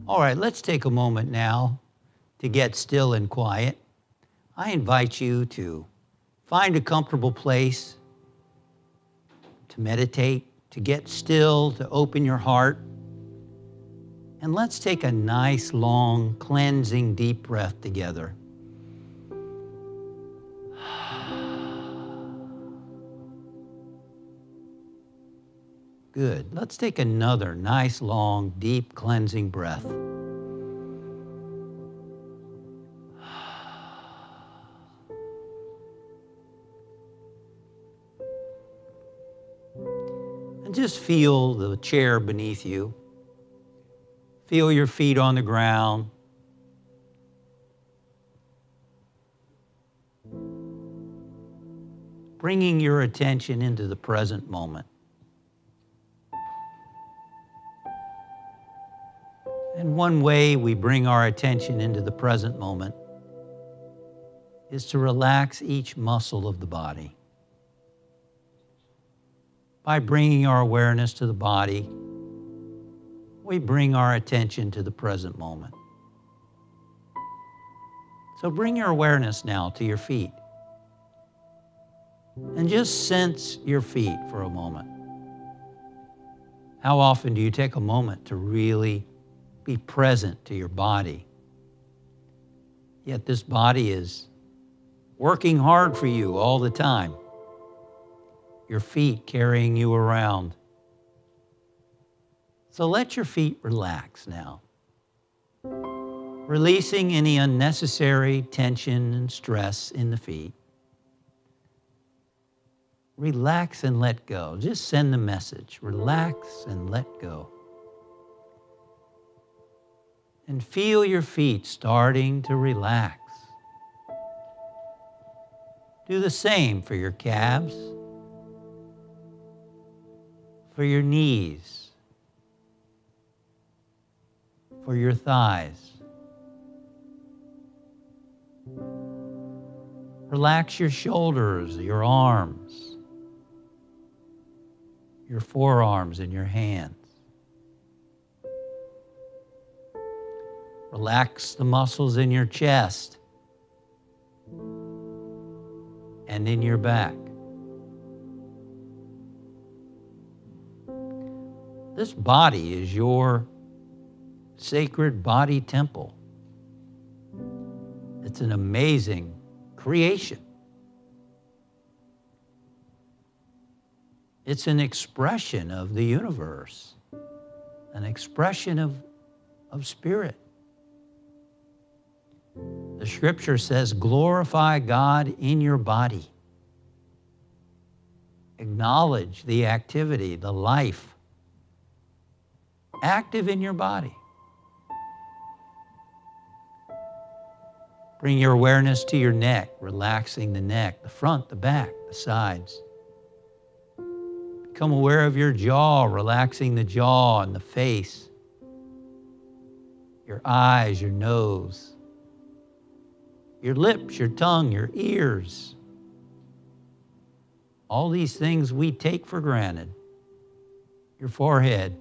All right, let's take a moment now to get still and quiet. I invite you to find a comfortable place to meditate, to get still, to open your heart. And let's take a nice, long, cleansing, deep breath together. Good. Let's take another nice, long, deep, cleansing breath. And just feel the chair beneath you. Feel your feet on the ground. Bringing your attention into the present moment. And one way we bring our attention into the present moment is to relax each muscle of the body. By bringing our awareness to the body, we bring our attention to the present moment. So bring your awareness now to your feet. And just sense your feet for a moment. How often do you take a moment to really be present to your body? Yet this body is working hard for you all the time. Your feet carrying you around. So let your feet relax now. Releasing any unnecessary tension and stress in the feet. Relax and let go. Just send the message. Relax and let go. And feel your feet starting to relax. Do the same for your calves, for your knees, for your thighs. Relax your shoulders, your arms, your forearms and your hands. Relax the muscles in your chest and in your back. This body is your sacred body temple. It's an amazing creation. It's an expression of the universe, an expression of spirit. The scripture says, glorify God in your body. Acknowledge the activity, the life active in your body. Bring your awareness to your neck, relaxing the neck, the front, the back, the sides. Become aware of your jaw, relaxing the jaw and the face, your eyes, your nose, your lips, your tongue, your ears. All these things we take for granted. Your forehead.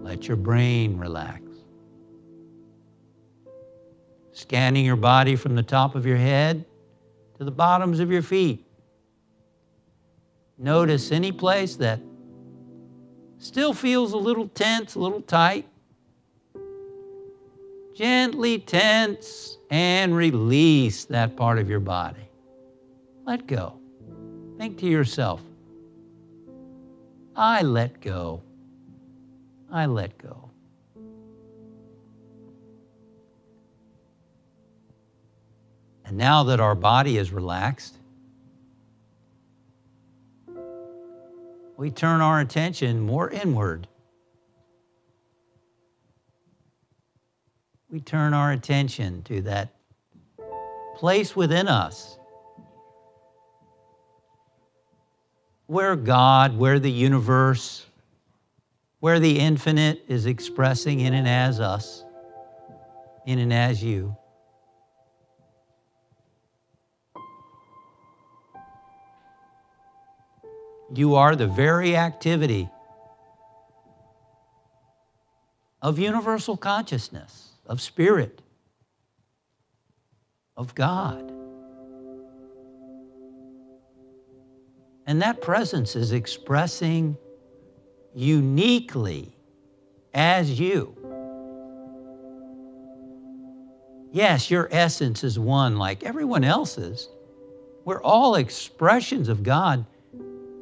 Let your brain relax. Scanning your body from the top of your head to the bottoms of your feet. Notice any place that still feels a little tense, a little tight. Gently tense and release that part of your body. Let go. Think to yourself, I let go. I let go. And now that our body is relaxed, we turn our attention more inward. We turn our attention to that place within us where God, where the universe, where the infinite is expressing in and as us, in and as you. You are the very activity of universal consciousness, of spirit, of God. And that presence is expressing uniquely as you. Yes, your essence is one like everyone else's. We're all expressions of God,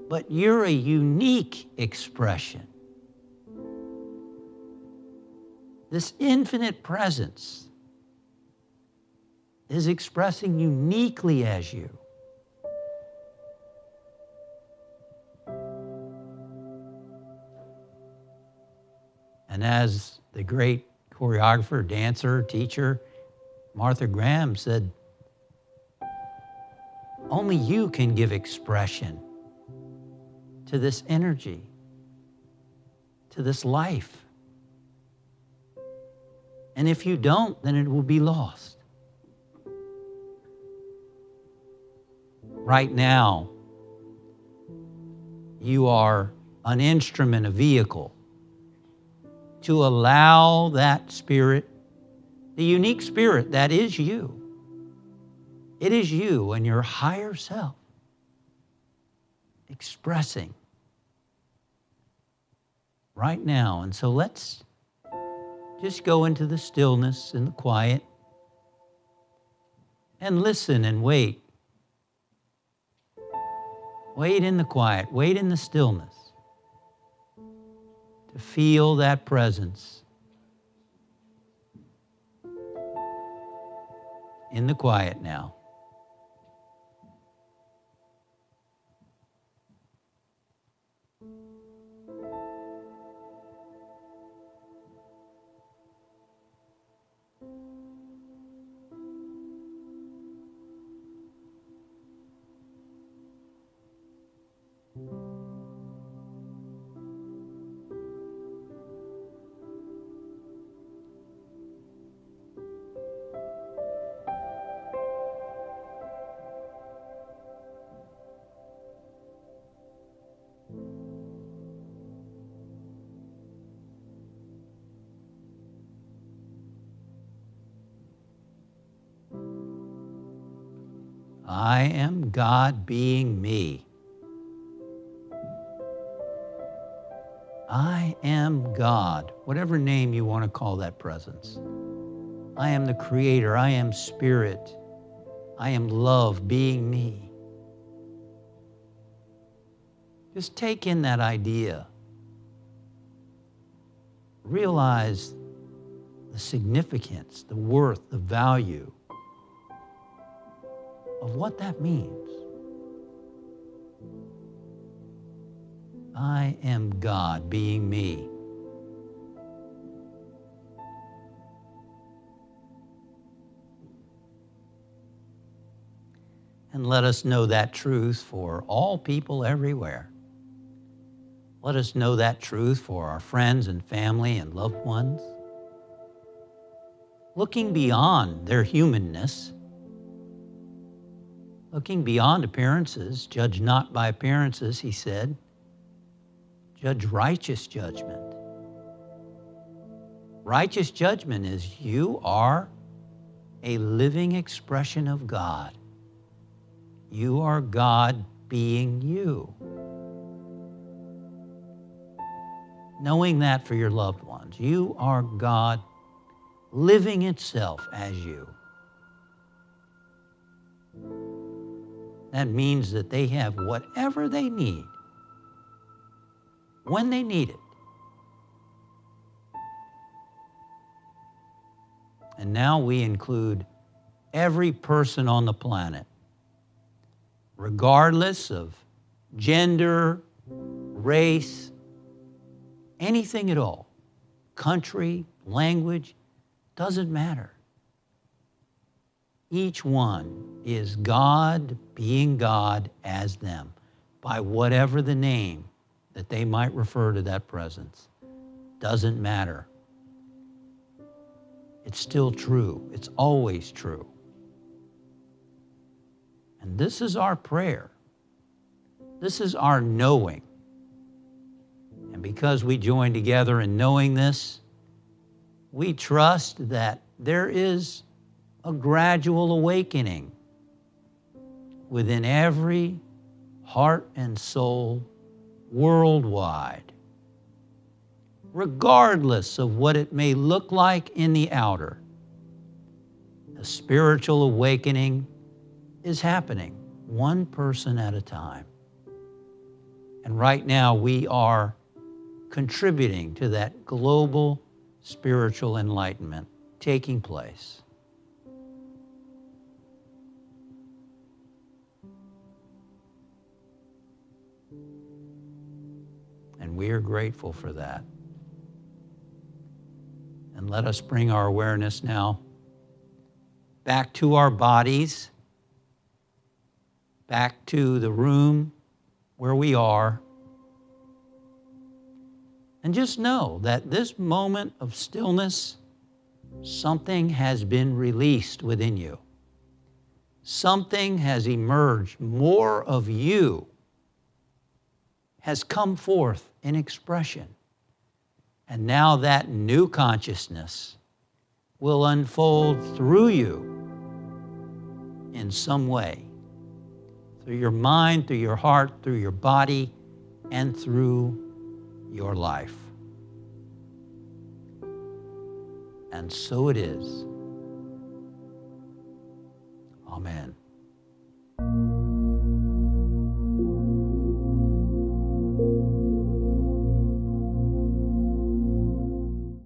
but you're a unique expression. This infinite presence is expressing uniquely as you. And as the great choreographer, dancer, teacher, Martha Graham said, only you can give expression to this energy, to this life. And if you don't, then it will be lost. Right now, you are an instrument, a vehicle, to allow that spirit, the unique spirit that is you. It is you and your higher self expressing right now. And so let's just go into the stillness and the quiet and listen and wait. Wait in the quiet, wait in the stillness to feel that presence in the quiet now. I am God being me. I am God, whatever name you want to call that presence. I am the creator. I am spirit. I am love being me. Just take in that idea. Realize the significance, the worth, the value of what that means. I am God being me. And let us know that truth for all people everywhere. Let us know that truth for our friends and family and loved ones. Looking beyond their humanness, looking beyond appearances, judge not by appearances, he said. Judge righteous judgment. Righteous judgment is you are a living expression of God. You are God being you. Knowing that for your loved ones, you are God living itself as you. That means that they have whatever they need, when they need it. And now we include every person on the planet, regardless of gender, race, anything at all, country, language, doesn't matter. Each one is God being God as them, by whatever the name that they might refer to that presence. Doesn't matter. It's still true. It's always true. And this is our prayer. This is our knowing. And because we join together in knowing this, we trust that there is a gradual awakening within every heart and soul worldwide, regardless of what it may look like in the outer. A spiritual awakening is happening, one person at a time. And right now we are contributing to that global spiritual enlightenment taking place. And we are grateful for that. And let us bring our awareness now back to our bodies, back to the room where we are. And just know that this moment of stillness, something has been released within you. Something has emerged. More of you has come forth in expression. And now that new consciousness will unfold through you in some way. Through your mind, through your heart, through your body, and through your life. And so it is.